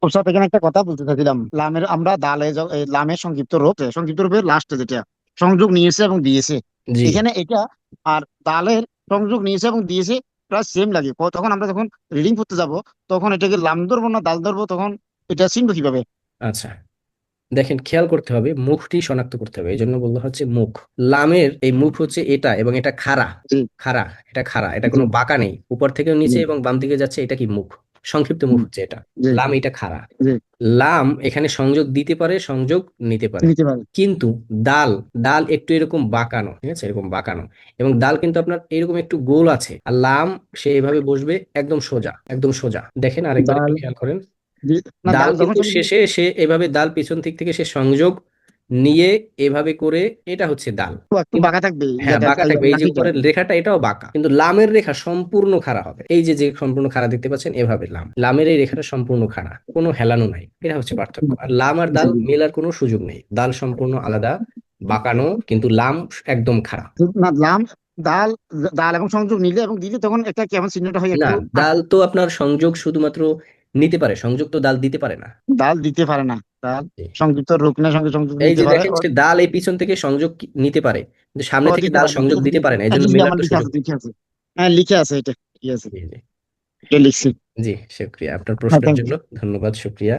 ওর সাথে এখানে একটা কথা বলতে চাইছিলাম। লামের আমরা দালে এই লামের সংক্ষিপ্ত রূপে লাস্টে যেটা সংযোগ নিয়েছে এবং দিয়েছে, জি। এখানে এটা আর দালের সংযোগ নিয়েছে এবং দিয়েছে প্রায় সেম লাগে। তখন আমরা যখন রিডিং করতে যাব, তখন এটাকে লাম ধরবো না দাল ধরবো, তখন এটা চিনবো কিভাবে? আচ্ছা, দেখেন খেয়াল করতে হবে, মুখটি শনাক্ত করতে হবে, এই জন্য বলতে হচ্ছে মুখ। লামের এই মুখ হচ্ছে এটা, এবং এটা খাড়া। জি, খাড়া, এটা খাড়া, এটা জি, কোনো বাঁকা নেই, উপর থেকে জি, নিচে এবং বাম দিকে যাচ্ছে, এটা কি মুখ? সংক্ষিপ্ত মুখ হচ্ছে এটা। জি, লাম এটা খাড়া। জি, লাম এখানে সংযোগ দিতে পারে, সংযোগ নিতে পারে। নিতে পারি। কিন্তু দাল, দাল একটু এরকম বাঁকানো, ঠিক আছে, এরকম বাঁকানো। এবং দাল কিন্তু আপনার এরকম একটু গোল আছে, আর লাম সে এভাবে বসবে একদম সোজা, একদম সোজা। দেখেন আরেকবার একটু দাল খেয়াল করেন। না, দাল দাল যখন কিন্তু সংযোগ শেষে সে এভাবে দাল পিছন দিক থেকে সে সংযোগ নিয়ে এভাবে করে, এটা হচ্ছে দাল। একটু কিন্তু বাঁকা থাকবে, হ্যাঁ, বাঁকা থাকবে, এই যে লাঠিটা। উপরের রেখাটা এটাও বাঁকা, কিন্তু লামের রেখা সম্পূর্ণ খাড়া হবে। এই যে যে সম্পূর্ণ খাড়া দেখতে পাচ্ছেন, এভাবে লাম, লামের এই রেখাটা সম্পূর্ণ খাড়া, কোনো হেলানো নাই। এটা হচ্ছে পার্থক্য। আর লাম আর জি, দাল মেলার কোনো সুযোগ নেই, দাল সম্পূর্ণ আলাদা, বাঁকানো, কিন্তু লাম একদম খাড়া। না, লাম দাল দাল এবং সংযোগ নিলে এবং দিলে তখন একটা কেমন চিহ্নটা হয় না, একটু দাল তো আপনার সংযোগ শুধুমাত্র নিতে পারে, সংযোগ তো দাল দিতে পারে না। দাল দিতে পারে না। দাল সংযুক্ত রুকনের সঙ্গে সংযোগ এই নিতে যে পারে। দেখেন, সে দাল এই পিছন থেকে সংযোগ নিতে পারে, কিন্তু সামনে ও থেকে দিতে দাল পারে, সংযোগ দিতে পারে না, এই জন্য জি, জি, মেলার আমার তো লিখে সুযোগ আছে, নেই। লিখে আছে। হ্যাঁ, লিখে আছে এটা, ঠিক আছে, জি জি। এটা লিখছি। জি, শুক্রিয়া আপনার হ্যাঁ, প্রশ্নের থ্যাংক জন্য। ধন্যবাদ, শুক্রিয়া।